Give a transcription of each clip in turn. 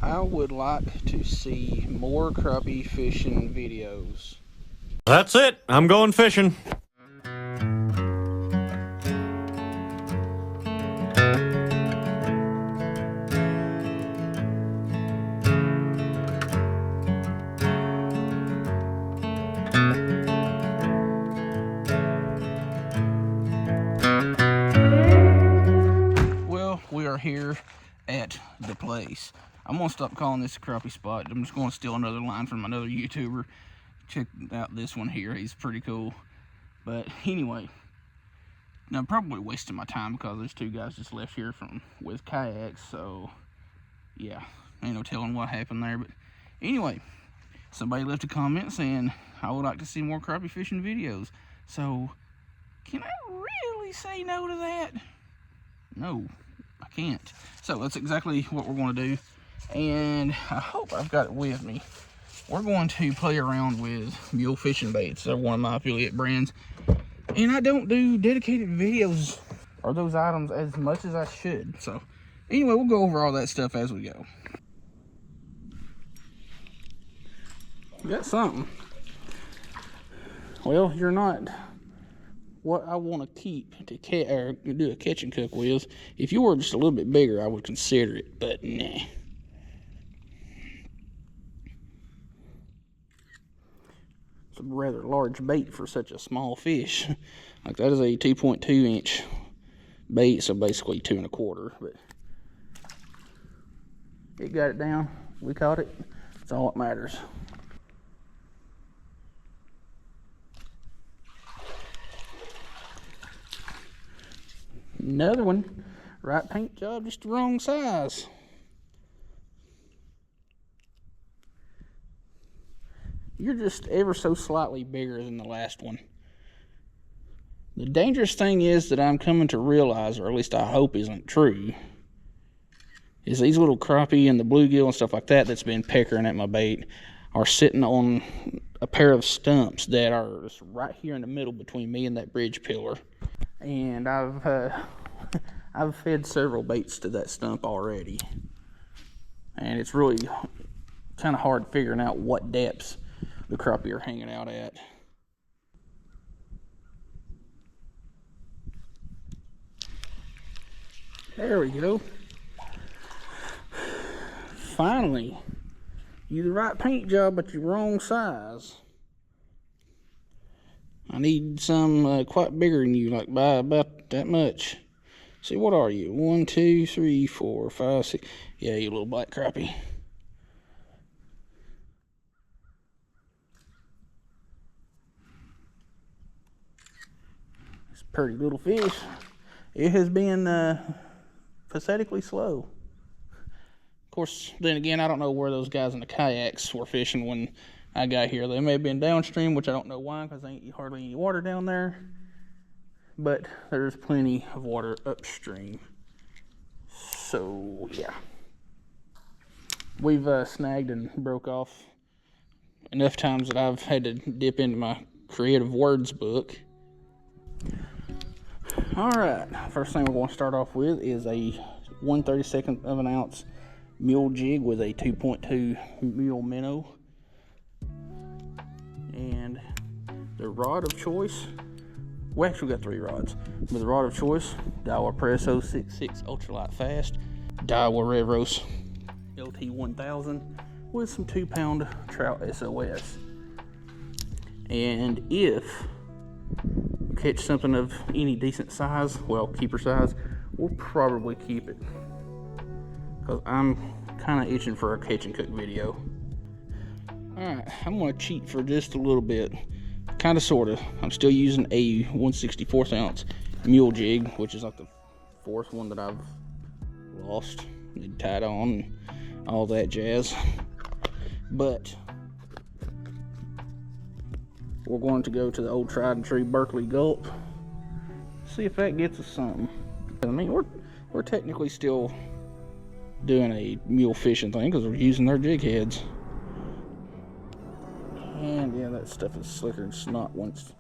I would like to see more crappie fishing videos. That's it. I'm going fishing. Well, we are here at the place. I'm gonna stop calling this a crappie spot. I'm just gonna steal another line from another YouTuber. Check out this one here. He's pretty cool. But anyway, now I'm probably wasting my time because there's two guys just left here with kayaks. So yeah, ain't no telling what happened there. But anyway, somebody left a comment saying I would like to see more crappie fishing videos. So can I really say no to that? No, I can't. So that's exactly what we're going to do, and I hope I've got it with me. We're going to play around with Mule fishing baits. They're one of my affiliate brands, and I don't do dedicated videos or those items as much as I should. So anyway, we'll go over all that stuff as we go. You got something. Well, you're not what I want to keep to do a catch and cook with. If you were just a little bit bigger, I would consider it, but nah. It's a rather large bait for such a small fish. Like, that is a 2.2 inch bait, so basically 2 1/4. But it got it down. We caught it. That's all that matters. Another one, right paint job, just the wrong size. You're just ever so slightly bigger than the last one. The dangerous thing is that I'm coming to realize, or at least I hope isn't true, is these little crappie and the bluegill and stuff like that that's been peckering at my bait are sitting on a pair of stumps that are just right here in the middle between me and that bridge pillar. And I've fed several baits to that stump already, and it's really kind of hard figuring out what depths the crappie are hanging out at. There we go. Finally, you the right paint job, but you're wrong size. I need some quite bigger than you, like by about that much. See, what are you? 1, 2, 3, 4, 5, 6. Yeah, you little black crappie. It's a pretty little fish. It has been pathetically slow. Of course, then again, I don't know where those guys in the kayaks were fishing when I got here. They may have been downstream, which I don't know why, because there ain't hardly any water down there. But there's plenty of water upstream. So, yeah. We've snagged and broke off enough times that I've had to dip into my creative words book. Alright, first thing we're going to start off with is a 1/32 of an ounce Mule jig with a 2.2 Mule minnow. And the rod of choice, we actually got 3 rods, but the rod of choice, Daiwa Press 066 Ultralight Fast, Daiwa Revros LT 1000 with some 2-pound trout SOS. And if we catch something of any decent size, well, keeper size, we'll probably keep it, because I'm kind of itching for a catch and cook video. Alright, I'm going to cheat for just a little bit. Kind of, sort of. I'm still using a 1/64 ounce Mule jig, which is like the 4th one that I've lost and tied on and all that jazz. But we're going to go to the old tried and true Berkley Gulp. See if that gets us something. I mean, we're technically still doing a mule fishing thing because we're using their jig heads. And yeah, that stuff is slicker than snot once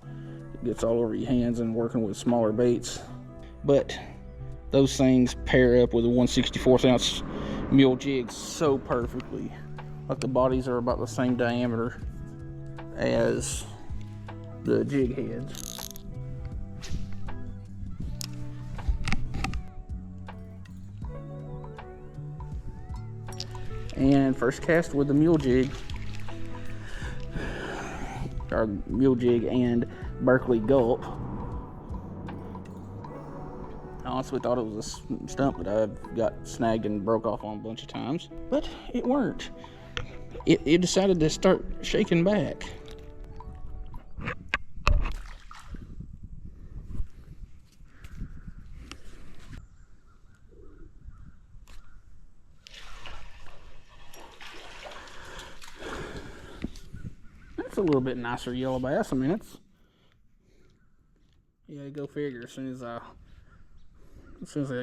it gets all over your hands and working with smaller baits. But those things pair up with a 1/64 ounce mule jigs so perfectly. Like the bodies are about the same diameter as the jig heads. And first cast with the mule jig, or mule jig and Berkley Gulp. I honestly thought it was a stump that I've got snagged and broke off on a bunch of times, but it weren't. It decided to start shaking back. That's a little bit nicer yellow bass. I mean, it's, yeah, go figure. As soon as I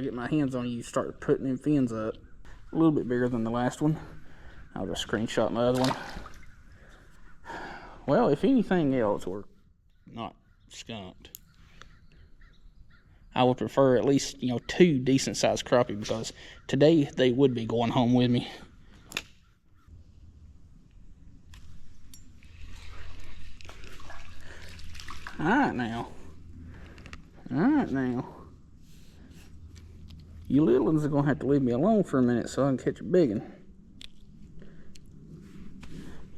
get my hands on you, start putting them fins up. A little bit bigger than the last one. I'll just screenshot my other one. Well, if anything else, we're not skunked. I would prefer at least, 2 decent sized crappie, because today they would be going home with me. Alright now. You little ones are gonna have to leave me alone for a minute so I can catch a big one.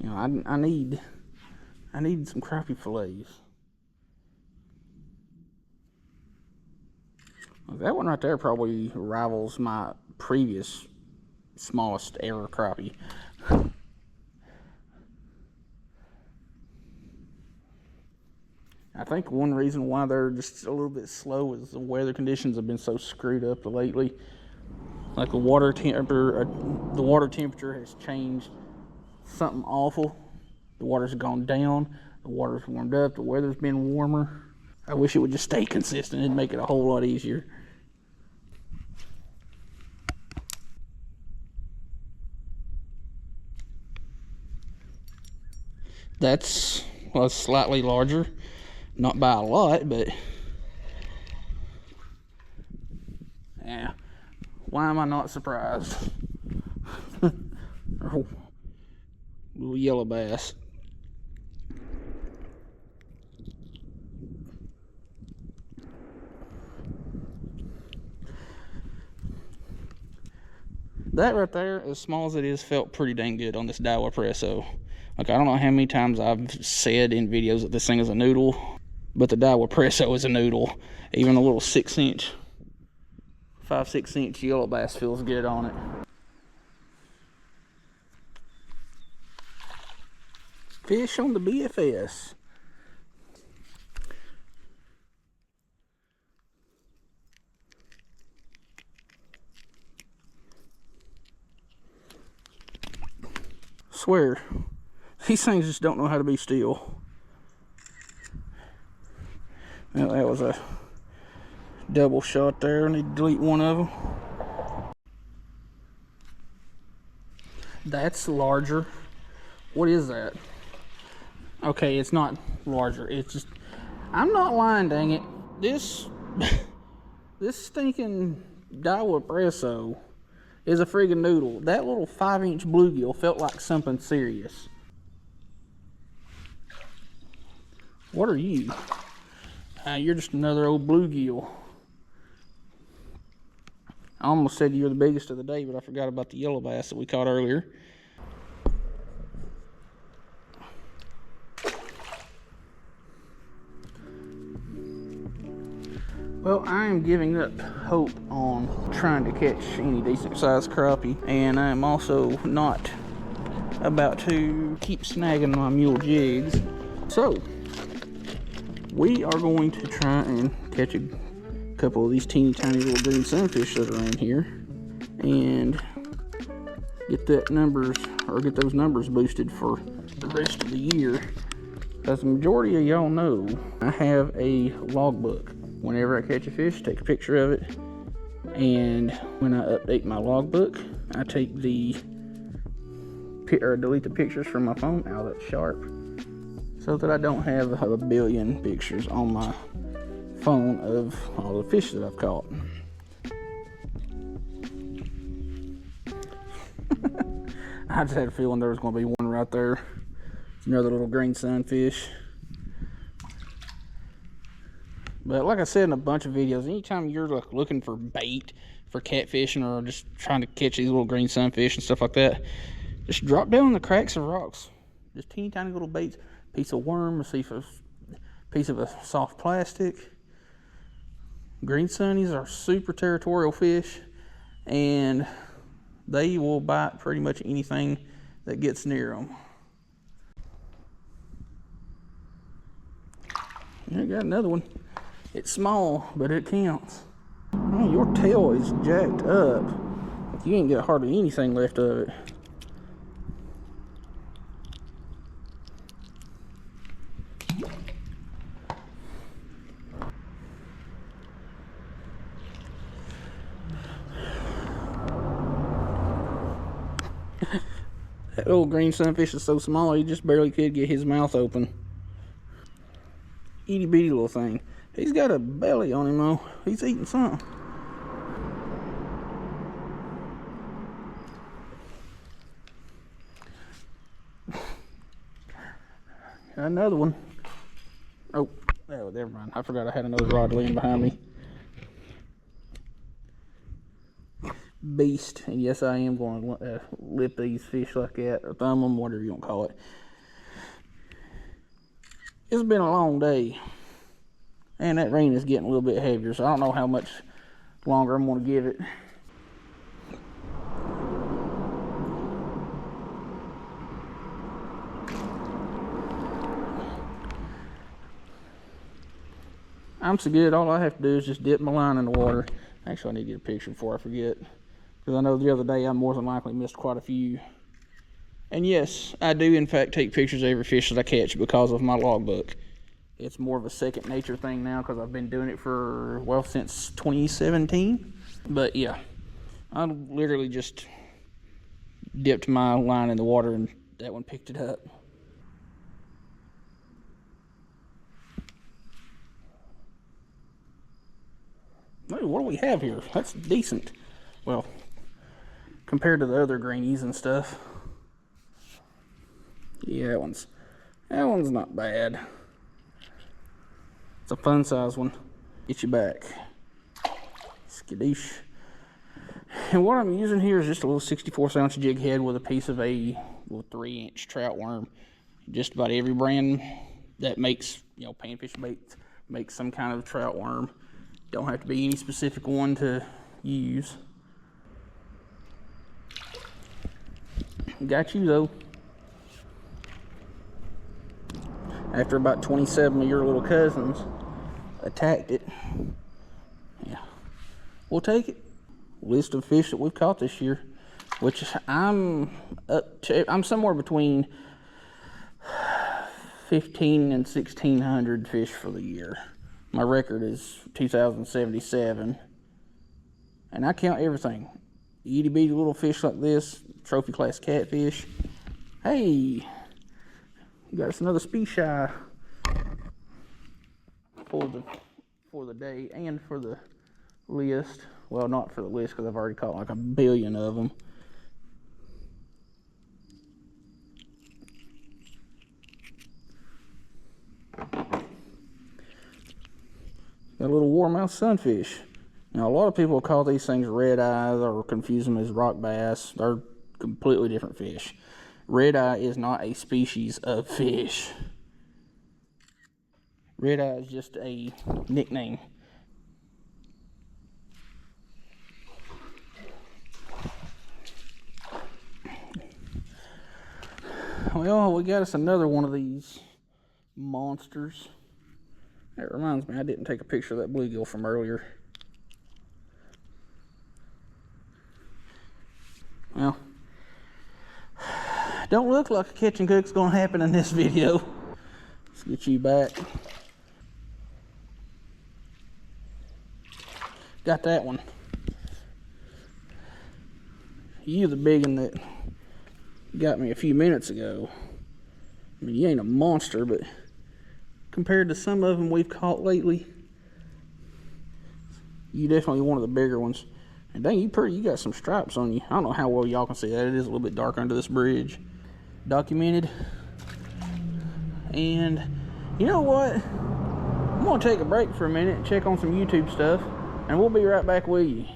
I need some crappie fillets. That one right there probably rivals my previous smallest ever crappie. I think one reason why they're just a little bit slow is the weather conditions have been so screwed up lately. Like the water temperature has changed something awful. The water's gone down, the water's warmed up, the weather's been warmer. I wish it would just stay consistent. It'd make it a whole lot easier. That's, well, slightly larger. Not by a lot, but yeah. Why am I not surprised? Oh, little yellow bass. That right there, as small as it is, felt pretty dang good on this Daiwa Presso. Like, I don't know how many times I've said in videos that this thing is a noodle, but the Daiwa Presso is a noodle. Even a little 5-6 inch yellow bass feels good on it. Fish on the BFS. Swear, these things just don't know how to be still. Well, that was a double shot there. I need to delete one of them. That's larger. What is that? Okay, it's not larger. It's just, I'm not lying, dang it. This stinking Daiwa Presso is a friggin' noodle. That little 5-inch bluegill felt like something serious. What are you? You're just another old bluegill. I almost said you're the biggest of the day, but I forgot about the yellow bass that we caught earlier. Well, I am giving up hope on trying to catch any decent sized crappie, and I am also not about to keep snagging my mule jigs. So, we are going to try and catch a couple of these teeny tiny little green sunfish that are in here and get those numbers boosted for the rest of the year. As the majority of y'all know, I have a logbook. Whenever I catch a fish, take a picture of it, and when I update my logbook, I take delete the pictures from my phone. Now that's sharp, so that I don't have a billion pictures on my phone of all the fish that I've caught. I just had a feeling there was going to be one right there. It's another little green sunfish. But like I said in a bunch of videos, anytime you're like looking for bait for catfishing or just trying to catch these little green sunfish and stuff like that, just drop down the cracks of rocks. Just teeny tiny little baits, piece of worm, a piece of a soft plastic. Green sunnies are super territorial fish, and they will bite pretty much anything that gets near them. I got another one. It's small, but it counts. Man, your tail is jacked up. You ain't got hardly anything left of it. That old green sunfish is so small, he just barely could get his mouth open. Itty bitty little thing. He's got a belly on him though. He's eating something. Got another one. Oh, never mind. I forgot I had another rod laying behind me. Beast. And yes, I am going to lip these fish like that, or thumb them, whatever you want to call it. It's been a long day. And that rain is getting a little bit heavier, so I don't know how much longer I'm going to give it. I'm so good, all I have to do is just dip my line in the water. Actually, I need to get a picture before I forget, because I know the other day I more than likely missed quite a few. And yes, I do in fact take pictures of every fish that I catch because of my logbook. It's more of a second nature thing now because I've been doing it for, well, since 2017. But yeah, I literally just dipped my line in the water and that one picked it up. Hey, what do we have here? That's decent. Well, compared to the other greenies and stuff. Yeah, that one's not bad. It's a fun size one. Get you back. Skadoosh. And what I'm using here is just a little 64 ounce jig head with a piece of a little 3-inch trout worm. Just about every brand that makes, panfish baits makes some kind of trout worm. Don't have to be any specific one to use. Got you though. After about 27 of your little cousins attacked it. Yeah, we'll take it. List of fish that we've caught this year, which I'm somewhere between 1,500 and 1,600 fish for the year. My record is 2,077, and I count everything. Itty bitty little fish like this, trophy class catfish. Hey, you got us another species for the day and for the list. Well, not for the list because I've already caught like 1 billion of them. Got a little warmouth sunfish. Now, a lot of people call these things red eyes or confuse them as rock bass. They're completely different fish. Red eye is not a species of fish. Red eye is just a nickname. Well, we got us another one of these monsters. That reminds me, I didn't take a picture of that bluegill from earlier. Well, don't look like a catch and cook's gonna happen in this video. Let's get you back. Got that one. You the big one that got me a few minutes ago. I mean, you ain't a monster, but compared to some of them we've caught lately, you definitely one of the bigger ones. And dang, you got some stripes on you. I don't know how well y'all can see that. It is a little bit darker under this bridge. Documented. And you know what? I'm gonna take a break for a minute and check on some YouTube stuff, and we'll be right back with you.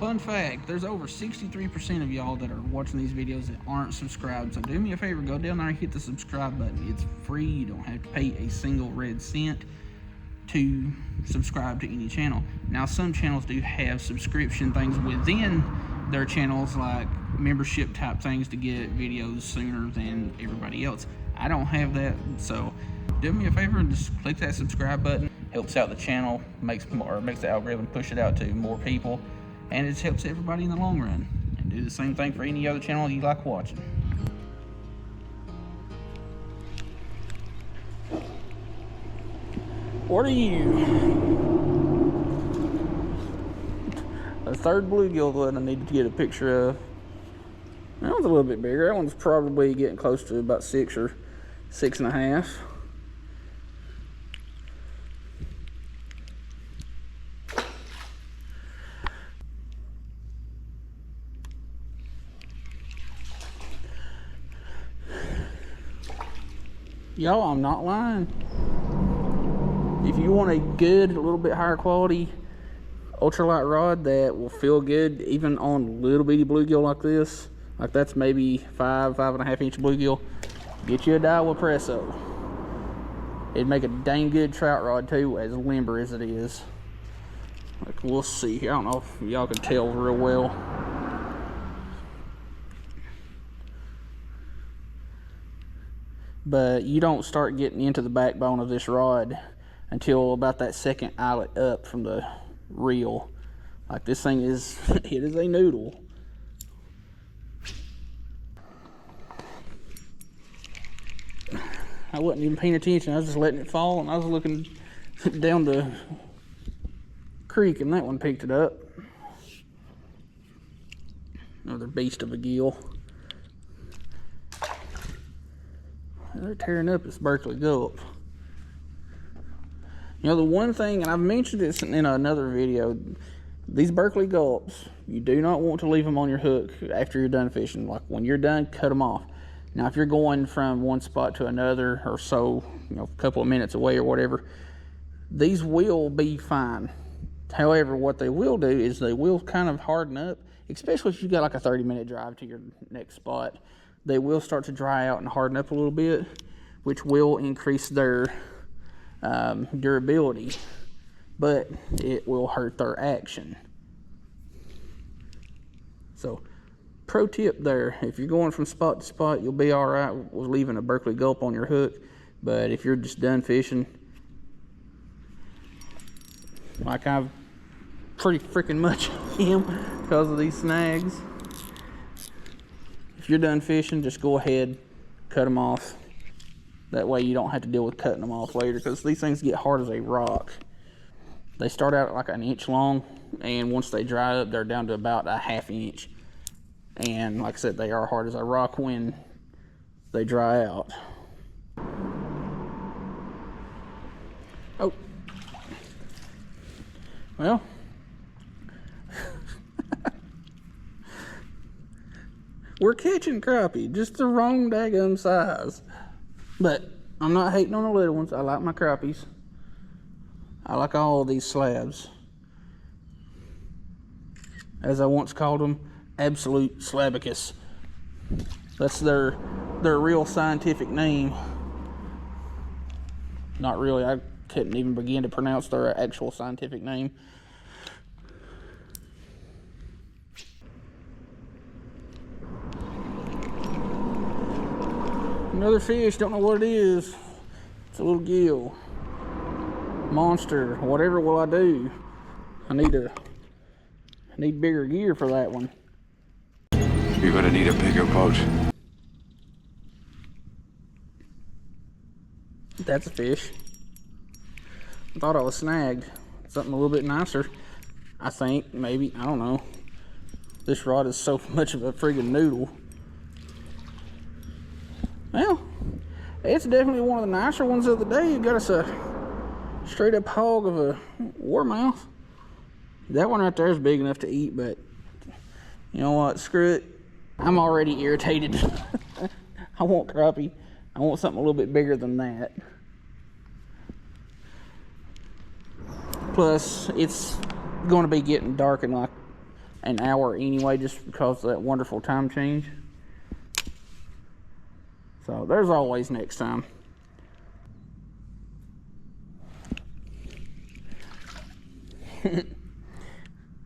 Fun fact, there's over 63% of y'all that are watching these videos that aren't subscribed. So do me a favor, go down there and hit the subscribe button. It's free. You don't have to pay a single red cent to subscribe to any channel. Now, some channels do have subscription things within their channels, like membership type things to get videos sooner than everybody else. I don't have that, so do me a favor and just click that subscribe button. Helps out the channel, makes the algorithm push it out to more people, and it helps everybody in the long run. And do the same thing for any other channel you like watching. What are you? The third bluegill that I needed to get a picture of. That one's a little bit bigger. That one's probably getting close to about 6 or 6.5. Y'all, I'm not lying. If you want a good, a little bit higher quality ultralight rod that will feel good even on little bitty bluegill like this, like that's maybe 5.5 inch bluegill, get you a Daiwa Presso. It'd make a dang good trout rod too, as limber as it is. Like, we'll see here. I don't know if y'all can tell real well. But you don't start getting into the backbone of this rod until about that second eyelet up from the reel. Like, this thing is, it is a noodle. I wasn't even paying attention. I was just letting it fall, and I was looking down the creek, and that one picked it up. Another beast of a gill. They're tearing up this Berkley Gulp. You know, the one thing, and I've mentioned this in another video, these Berkley Gulps, you do not want to leave them on your hook after you're done fishing. Like, when you're done, cut them off. Now, if you're going from one spot to another or so, you know, a couple of minutes away or whatever, these will be fine. However, what they will do is they will kind of harden up, especially if you've got like a 30-minute drive to your next spot. They will start to dry out and harden up a little bit, which will increase their durability, but it will hurt their action. So, pro tip there, if you're going from spot to spot, you'll be all right with leaving a Berkley Gulp on your hook. But if you're just done fishing, like I've pretty freaking much am because of these snags, if you're done fishing, just go ahead, cut them off. That way you don't have to deal with cutting them off later, because these things get hard as a rock. They start out like 1 inch long, and once they dry up, they're down to about a 1/2 inch. And like I said, they are hard as a rock when they dry out. Oh. Well. We're catching crappie, just the wrong daggum size. But I'm not hating on the little ones. I like my crappies. I like all of these slabs. As I once called them, absolute slabicus. That's their real scientific name. Not really, I couldn't even begin to pronounce their actual scientific name. Another fish, don't know what it is. It's a little gill. Monster, whatever will I do? I need bigger gear for that one. You're gonna need a bigger boat. That's a fish. I thought I was snagged. Something a little bit nicer, I think, maybe, I don't know. This rod is so much of a friggin' noodle. Well, it's definitely one of the nicer ones of the day. You got us a straight up hog of a warmouth. That one right there is big enough to eat, but you know what? Screw it. I'm already irritated. I want crappie. I want something a little bit bigger than that. Plus, it's going to be getting dark in like an hour anyway, just because of that wonderful time change. So there's always next time.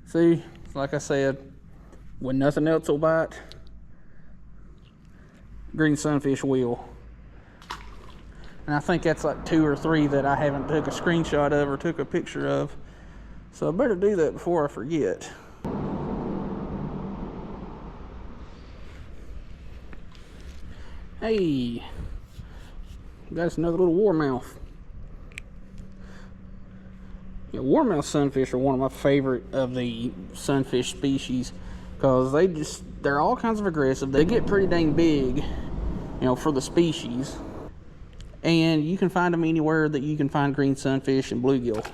See, like I said, when nothing else will bite, green sunfish will. And I think that's like 2 or 3 that I haven't took a screenshot of or took a picture of. So I better do that before I forget. Hey, got us another little warmouth. Yeah, warmouth sunfish are one of my favorite of the sunfish species because they're all kinds of aggressive. They get pretty dang big, you know, for the species. And you can find them anywhere that you can find green sunfish and bluegill.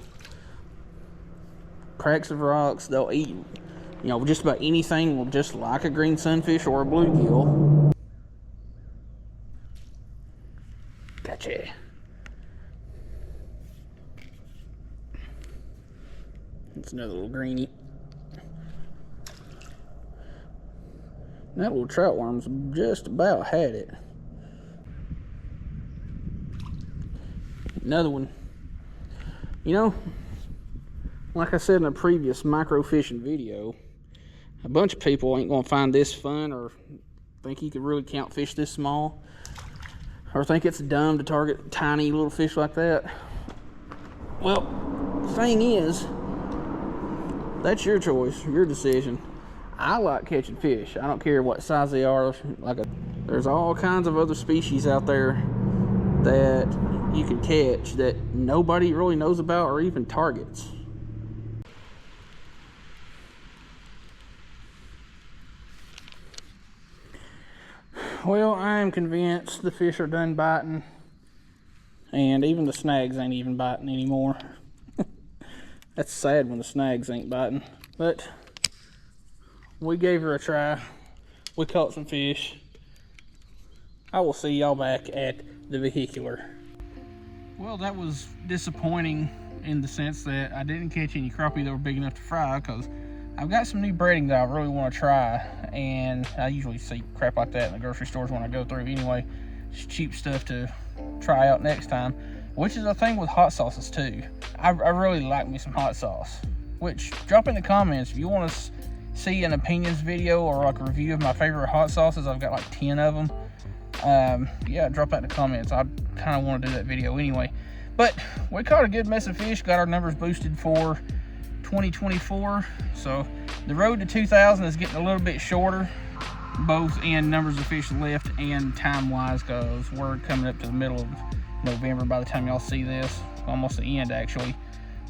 Cracks of rocks, they'll eat, you know, just about anything just like a green sunfish or a bluegill. Gotcha. It's another little greenie. That little trout worm's just about had it. Another one. You know, like I said in a previous micro fishing video, a bunch of people ain't gonna find this fun or think you could really count fish this small, or think it's dumb to target tiny little fish like that. Well, the thing is, that's your choice, your decision. I like catching fish. I don't care what size they are. There's all kinds of other species out there that you can catch that nobody really knows about or even targets. Well, I am convinced the fish are done biting, and even the snags ain't even biting anymore. That's sad when the snags ain't biting, but we gave her a try. We caught some fish. I will see y'all back at the vehicular. Well, that was disappointing in the sense that I didn't catch any crappie that were big enough to fry, because I've got some new breeding that I really want to try, and I usually see crap like that in the grocery stores when I go through anyway. It's cheap stuff to try out next time, which is a thing with hot sauces too. I really like me some hot sauce, which drop in the comments if you want to see an opinions video or like a review of my favorite hot sauces. I've got like 10 of them. Yeah, drop that in the comments. I kind of want to do that video anyway. But we caught a good mess of fish, got our numbers boosted for 2024. So the road to 2,000 is getting a little bit shorter, both in numbers of fish left and time wise, because we're coming up to the middle of November by the time y'all see this, almost the end actually.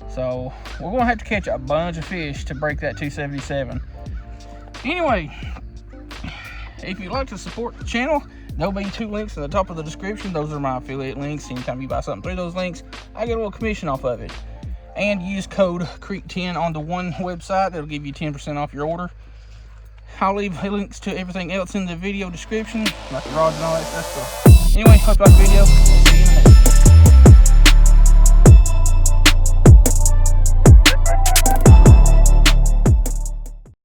So we're gonna have to catch a bunch of fish to break that 277. Anyway, if you'd like to support the channel, there'll be 2 links in the top of the description. Those are my affiliate links. Anytime you buy something through those links, I get a little commission off of it. And use code CREEK10 on the one website. That'll give you 10% off your order. I'll leave links to everything else in the video description, like the rods and all that stuff. So anyway, hope you like the video. See you in the next one.